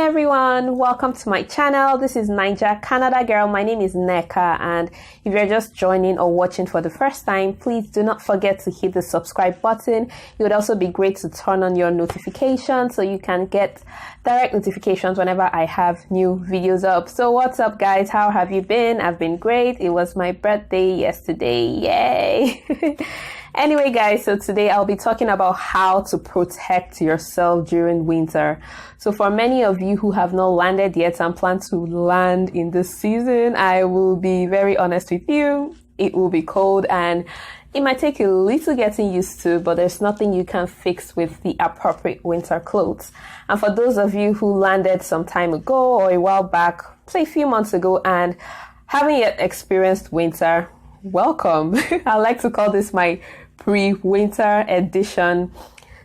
everyone, welcome to my channel. This is Naija Canada Girl. My name is Neka, and if you're just joining or watching for the first time, please do not forget to hit the subscribe button. It would also be great to turn on your notifications so you can get direct notifications whenever I have new videos up. So what's up, guys? How have you been? I've been great. It was my birthday yesterday. Yay! Anyway, guys, so today I'll be talking about how to protect yourself during winter. So for many of you who have not landed yet and plan to land in this season, I will be very honest with you. It will be cold and it might take a little getting used to, but there's nothing you can fix with the appropriate winter clothes. And for those of you who landed some time ago or a while back, say a few months ago, and haven't yet experienced winter, welcome. I like to call this my pre-winter edition.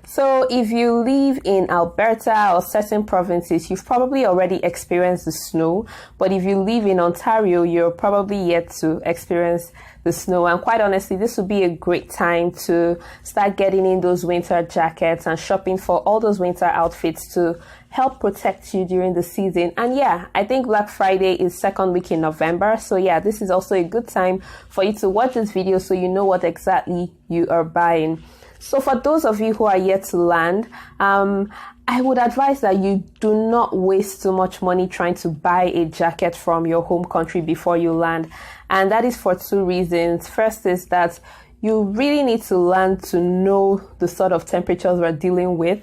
So if you live in Alberta or certain provinces, you've probably already experienced the snow. But if you live in Ontario, you're probably yet to experience the snow. And quite honestly, this would be a great time to start getting in those winter jackets and shopping for all those winter outfits to help protect you during the season. And yeah, I think Black Friday is second week in November. So yeah, this is also a good time for you to watch this video so you know what exactly you are buying. So for those of you who are yet to land, I would advise that you do not waste too much money trying to buy a jacket from your home country before you land. And that is for two reasons. First is that you really need to learn to know the sort of temperatures we're dealing with,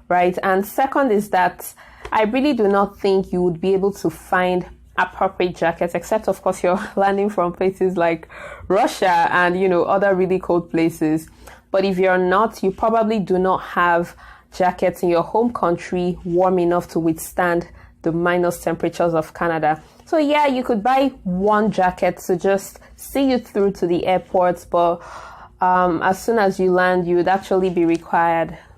right? And second is that I really do not think you would be able to find appropriate jackets, except of course you're landing from places like Russia and, you know, other really cold places. But if you're not, you probably do not have jackets in your home country warm enough to withstand the minus temperatures of Canada. So yeah, you could buy one jacket to just see you through to the airport, but as soon as you land, you would actually be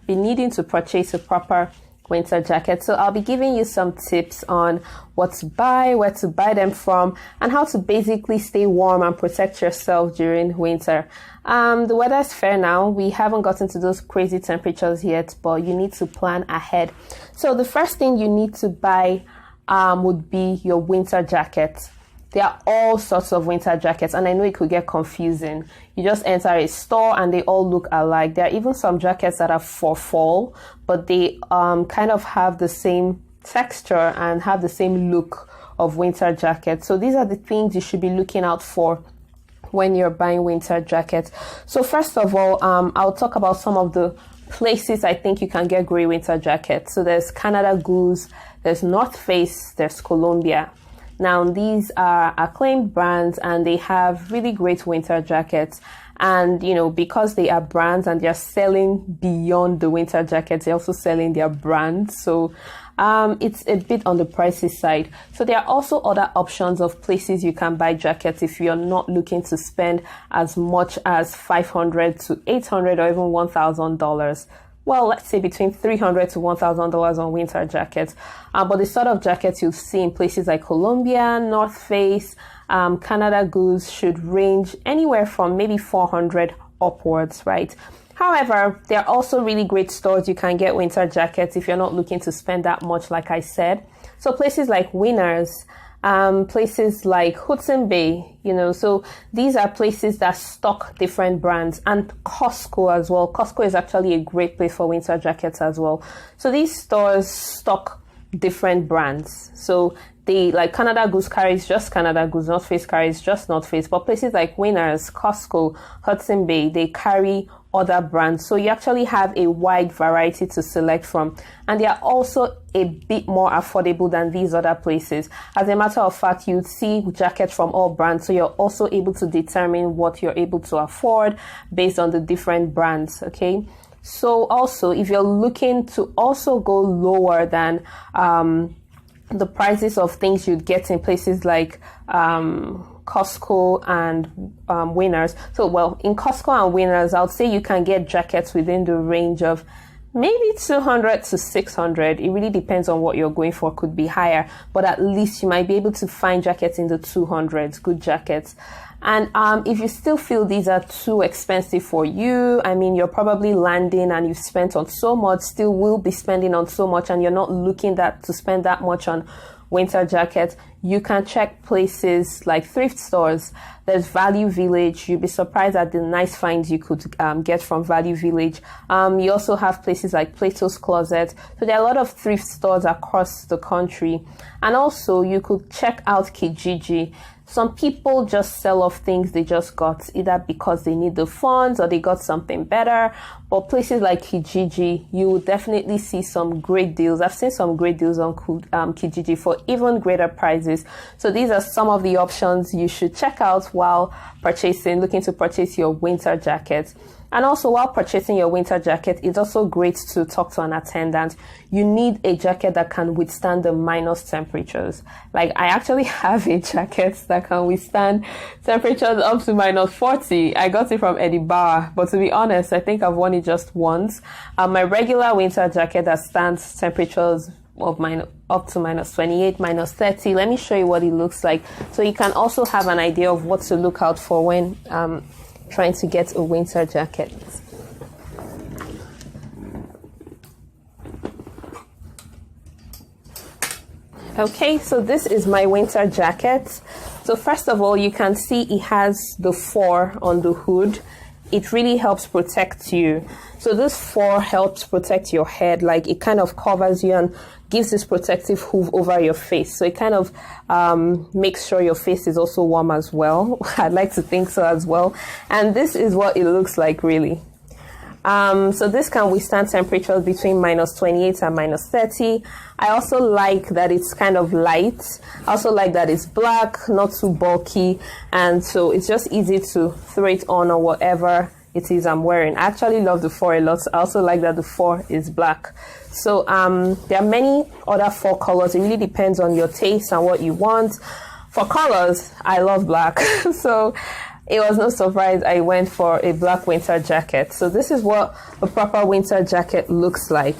needing to purchase a proper winter jacket. So I'll be giving you some tips on what to buy, where to buy them from, and how to basically stay warm and protect yourself during winter. The weather is fair now. We haven't gotten to those crazy temperatures yet, but you need to plan ahead. So the first thing you need to buy would be your winter jacket. There are all sorts of winter jackets, and I know it could get confusing. You just enter a store and they all look alike. There are even some jackets that are for fall, but they kind of have the same texture and have the same look of winter jackets. So these are the things you should be looking out for when you're buying winter jackets. So first of all, I'll talk about some of the places I think you can get great winter jackets. So there's Canada Goose, there's North Face, there's Columbia. Now, these are acclaimed brands and they have really great winter jackets. And, you know, because they are brands and they're selling beyond the winter jackets, they're also selling their brands. So it's a bit on the pricey side. So there are also other options of places you can buy jackets if you're not looking to spend as much as $500 to $800 or even $1,000. Well, let's say between $300 to $1,000 on winter jackets. But the sort of jackets you'll see in places like Columbia, North Face, Canada Goose should range anywhere from maybe $400 upwards, right? However, there are also really great stores you can get winter jackets if you're not looking to spend that much, like I said. So places like Winners, places like Hudson Bay, you know, so these are places that stock different brands, and Costco as well. Costco is actually a great place for winter jackets as well. So these stores stock different brands. So they, like Canada Goose carries just Canada Goose, North Face carries just North Face, but places like Winners, Costco, Hudson Bay, they carry other brands. So you actually have a wide variety to select from, and they are also a bit more affordable than these other places. As a matter of fact, you see jackets from all brands, so you're also able to determine what you're able to afford based on the different brands, okay? So also, if you're looking to also go lower than the prices of things you'd get in places like Costco and Winners. So, well, in Costco and Winners, I would say you can get jackets within the range of maybe 200 to 600. It really depends on what you're going for. Could be higher, but at least you might be able to find jackets in the 200s, good jackets. And if you still feel these are too expensive for you, I mean, you're probably landing and you've spent on so much, still will be spending on so much, and you're not looking to spend that much on winter jackets, you can check places like thrift stores. There's Value Village. You'll be surprised at the nice finds you could get from Value Village. You also have places like Plato's Closet. So there are a lot of thrift stores across the country. And also you could check out Kijiji. Some people just sell off things they just got, either because they need the funds or they got something better. But places like Kijiji, you will definitely see some great deals. I've seen some great deals on Kijiji for even greater prices. So these are some of the options you should check out while looking to purchase your winter jacket. And also, while purchasing your winter jacket, it's also great to talk to an attendant. You need a jacket that can withstand the minus temperatures. Like, I actually have a jacket that can withstand temperatures up to minus 40. I got it from Eddie Bauer, but to be honest, I think I've worn it just once. My regular winter jacket that stands temperatures of up to minus 28, minus 30. Let me show you what it looks like. So you can also have an idea of what to look out for when trying to get a winter jacket. Okay, so this is my winter jacket. So first of all, you can see it has the fur on the hood. It really helps protect you. So this fur helps protect your head, like it kind of covers you and gives this protective hood over your face. So it kind of makes sure your face is also warm as well. I'd like to think so as well. And this is what it looks like really. So this can withstand temperatures between minus 28 and minus 30. I also like that it's kind of light. I also like that it's black, not too bulky. And so it's just easy to throw it on or whatever it is I'm wearing. I actually love the fur a lot. I also like that the fur is black. So there are many other fur colors. It really depends on your taste and what you want. For colors, I love black. So it was no surprise I went for a black winter jacket. So this is what a proper winter jacket looks like.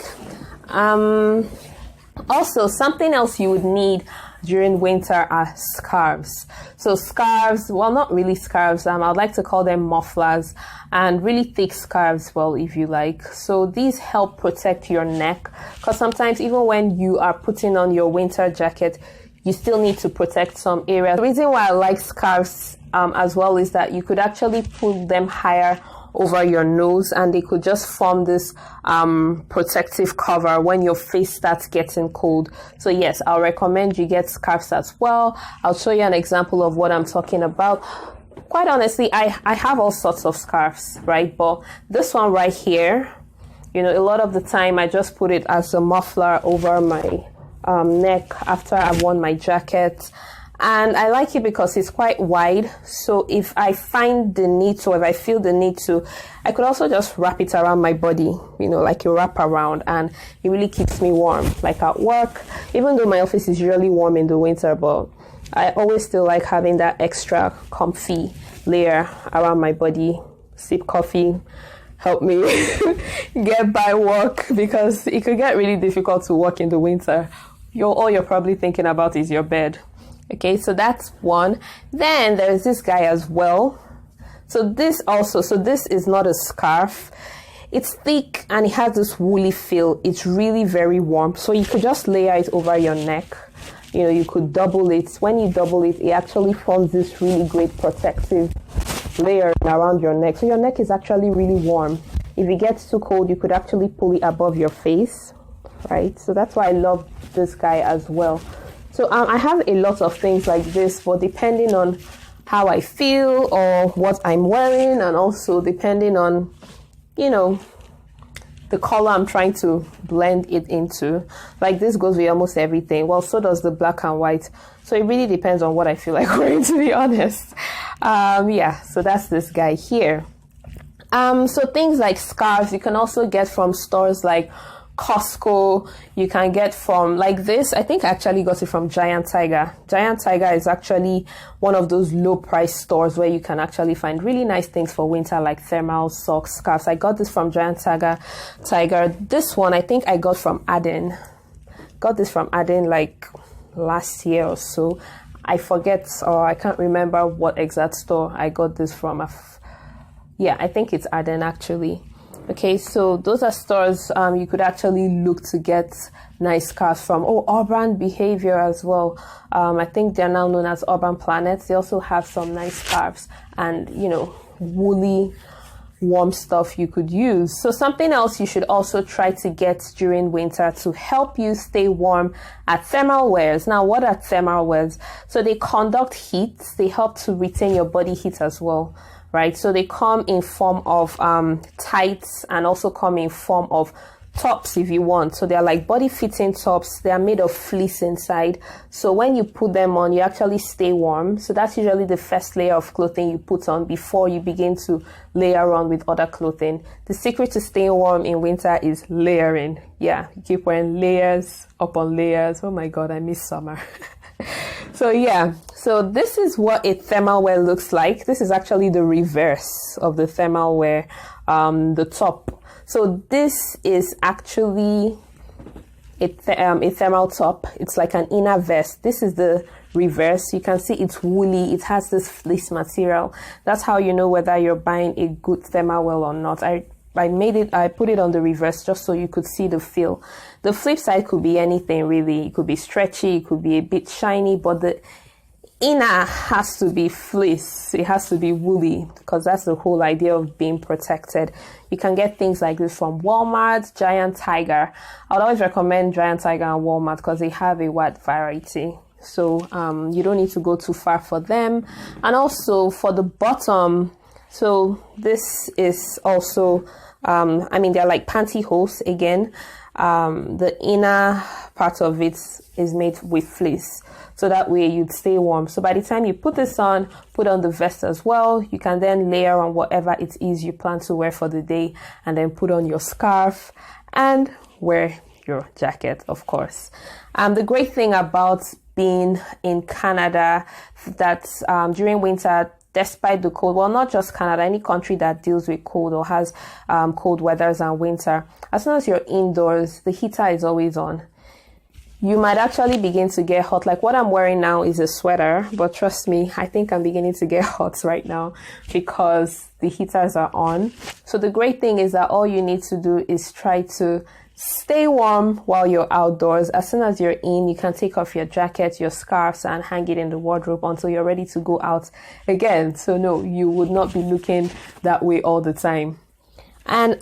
Also, something else you would need during winter are scarves. So scarves, well, not really scarves. I would like to call them mufflers, and really thick scarves, well, if you like. So these help protect your neck, because sometimes even when you are putting on your winter jacket, you still need to protect some areas. The reason why I like scarves as well is that you could actually put them higher over your nose and they could just form this protective cover when your face starts getting cold. So yes, I'll recommend you get scarves as well. I'll show you an example of what I'm talking about. Quite honestly, I have all sorts of scarves, right? But this one right here, you know, a lot of the time I just put it as a muffler over my neck after I've worn my jacket. And I like it because it's quite wide. So if I find the need to, if I feel the need to, I could also just wrap it around my body, you know, like a wrap around, and it really keeps me warm. Like at work, even though my office is usually warm in the winter, but I always still like having that extra comfy layer around my body. Sip coffee, help me get by work, because it could get really difficult to work in the winter. All you're probably thinking about is your bed. Okay, so that's one. Then there's this guy as well. So this is not a scarf. It's thick and it has this woolly feel. It's really very warm. So you could just layer it over your neck. You know, you could double it. When you double it, it actually forms this really great protective layer around your neck. So your neck is actually really warm. If it gets too cold, you could actually pull it above your face, right? So that's why I love this guy as well. So I have a lot of things like this, but depending on how I feel or what I'm wearing, and also depending on, you know, the color I'm trying to blend it into. Like this goes with almost everything. Well, so does the black and white. So it really depends on what I feel like wearing, to be honest. Yeah, so that's this guy here. So things like scarves, you can also get from stores like Costco. You can get from like this. I think I actually got it from Giant Tiger. Giant Tiger is actually one of those low price stores where you can actually find really nice things for winter, like thermal socks, scarves. I got this from Giant Tiger. This one I think I got from Arden. Got this from Arden like last year or so. I forget, or I can't remember what exact store I got this from. Yeah, I think it's Arden actually. Okay, so those are stores you could actually look to get nice scarves from. Oh, Urban Behavior as well. I think they're now known as Urban Planets. They also have some nice scarves and, you know, woolly, warm stuff you could use. So something else you should also try to get during winter to help you stay warm are thermal wears. Now, what are thermal wears? So they conduct heat. They help to retain your body heat as well, right? So they come in form of tights and also come in form of tops if you want. So they're like body fitting tops. They are made of fleece inside. So when you put them on, you actually stay warm. So that's usually the first layer of clothing you put on before you begin to layer on with other clothing. The secret to staying warm in winter is layering. Yeah, you keep wearing layers upon layers. Oh my God, I miss summer. So yeah, so this is what a thermal wear looks like. This is actually the reverse of the thermal wear, the top. So this is actually a thermal top. It's like an inner vest. This is the reverse. You can see it's woolly. It has this fleece material. That's how you know whether you're buying a good thermal wear or not. I put it on the reverse just so you could see the feel. The flip side could be anything really. It could be stretchy, it could be a bit shiny, but the inner has to be fleece. It has to be woolly because that's the whole idea of being protected. You can get things like this from Walmart, Giant Tiger. I would always recommend Giant Tiger and Walmart because they have a wide variety. So you don't need to go too far for them. And also for the bottom, so this is also, they're like pantyhose again. The inner part of it is made with fleece. So that way you'd stay warm. So by the time you put this on, put on the vest as well. You can then layer on whatever it is you plan to wear for the day and then put on your scarf and wear your jacket, of course. The great thing about being in Canada that during winter, despite the cold, well, not just Canada, any country that deals with cold or has cold weathers and winter, as soon as you're indoors, the heater is always on. You might actually begin to get hot. Like what I'm wearing now is a sweater, but trust me, I think I'm beginning to get hot right now because the heaters are on. So the great thing is that all you need to do is try to stay warm while you're outdoors. As soon as you're in, you can take off your jacket, your scarves, and hang it in the wardrobe until you're ready to go out again. So no, you would not be looking that way all the time. And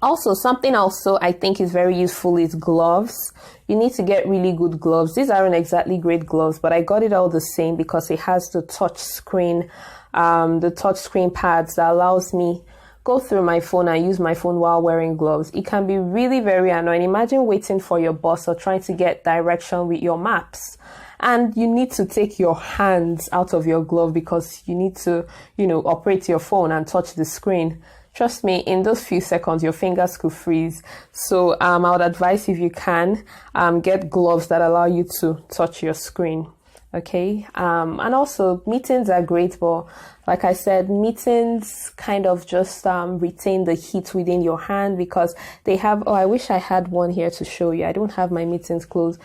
also, something also I think is very useful is gloves. You need to get really good gloves. These aren't exactly great gloves, but I got it all the same because it has the touch screen pads that allows me go through my phone and use my phone while wearing gloves. It can be really very annoying. Imagine waiting for your bus or trying to get direction with your maps. And you need to take your hands out of your glove because you need to, operate your phone and touch the screen. Trust me, in those few seconds, your fingers could freeze. So I would advise if you can, get gloves that allow you to touch your screen. Okay. And also mittens are great, but like I said, mittens kind of just retain the heat within your hand because they have, I wish I had one here to show you. I don't have my mittens closed,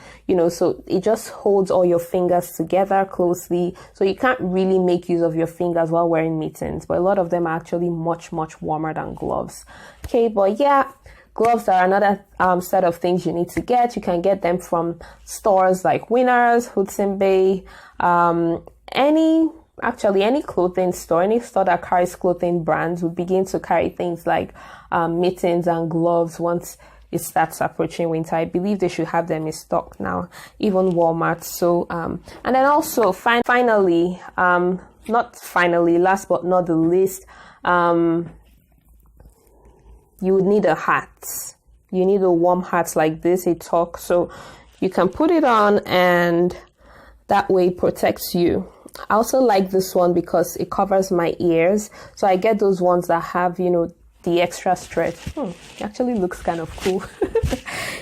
so it just holds all your fingers together closely. So you can't really make use of your fingers while wearing mittens, but a lot of them are actually much, much warmer than gloves. Okay, but yeah. Gloves are another set of things you need to get. You can get them from stores like Winners, Hudson Bay, any clothing store, any store that carries clothing brands would begin to carry things like mittens and gloves once it starts approaching winter. I believe they should have them in stock now, even Walmart. So, and then also finally, last but not the least, you would need a hat. You need a warm hat like this, a Toques. So you can put it on and that way it protects you. I also like this one because it covers my ears. So I get those ones that have, the extra stretch. It actually looks kind of cool.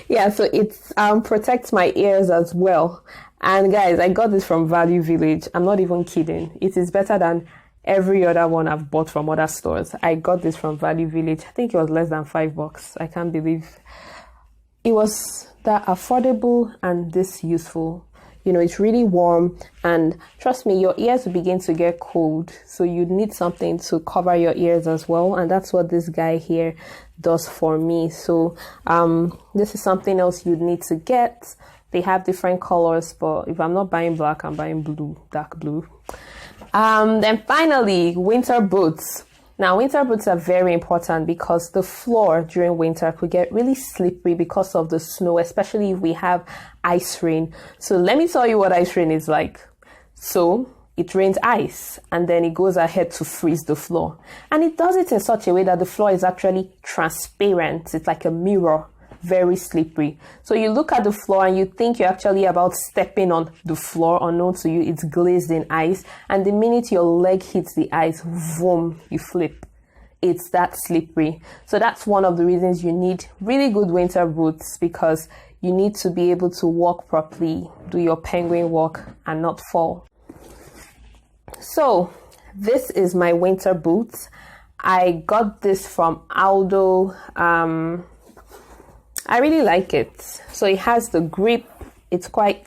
Yeah, so it protects my ears as well. And guys, I got this from Value Village. I'm not even kidding. It is better than every other one I've bought from other stores. I got this from Value Village. I think it was less than $5. I can't believe it was that affordable and this useful. You know, it's really warm, and trust me, your ears will begin to get cold, so you need something to cover your ears as well, and that's what this guy here does for me. So this is something else you'd need to get. They have different colors, but if I'm not buying black, I'm buying blue, dark blue. Then finally, winter boots. Now, winter boots are very important because the floor during winter could get really slippery because of the snow, especially if we have ice rain. So let me tell you what ice rain is like. So it rains ice and then it goes ahead to freeze the floor. And it does it in such a way that the floor is actually transparent. It's like a mirror, very slippery. So you look at the floor and you think you're actually about stepping on the floor. Unknown to you, it's glazed in ice, and the minute your leg hits the ice, boom, you flip. It's that slippery. So that's one of the reasons you need really good winter boots, because you need to be able to walk properly, do your penguin walk, and not fall. So this is my winter boots. I got this from Aldo. I really like it. So it has the grip. It's quite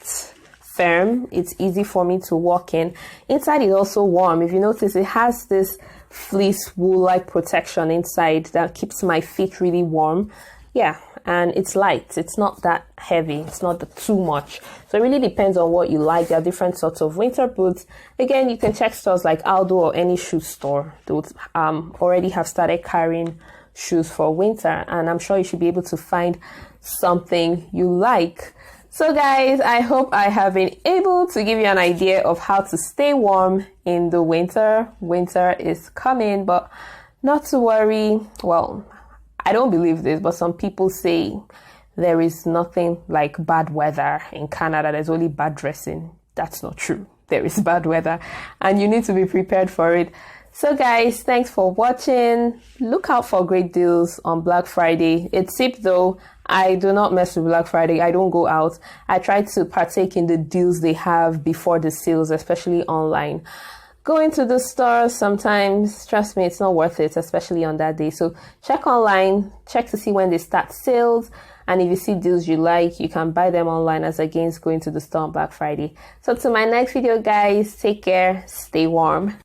firm. It's easy for me to walk in. Inside is also warm. If you notice, it has this fleece wool-like protection inside that keeps my feet really warm. Yeah, and it's light. It's not that heavy. It's not too much. So it really depends on what you like. There are different sorts of winter boots. Again, you can check stores like Aldo or any shoe store. They would already have started carrying shoes for winter, and I'm sure you should be able to find something you like. So guys, I hope I have been able to give you an idea of how to stay warm in the winter. Winter is coming, but not to worry. Well, I don't believe this, but some people say there is nothing like bad weather in Canada. There's only bad dressing. That's not true. There is bad weather, and you need to be prepared for it. So guys, thanks for watching. Look out for great deals on Black Friday. It's tip though, I do not mess with Black Friday. I don't go out. I try to partake in the deals they have before the sales, especially online. Going to the stores sometimes, trust me, it's not worth it, especially on that day. So check online, check to see when they start sales. And if you see deals you like, you can buy them online as against going to the store on Black Friday. So to my next video, guys, take care, stay warm.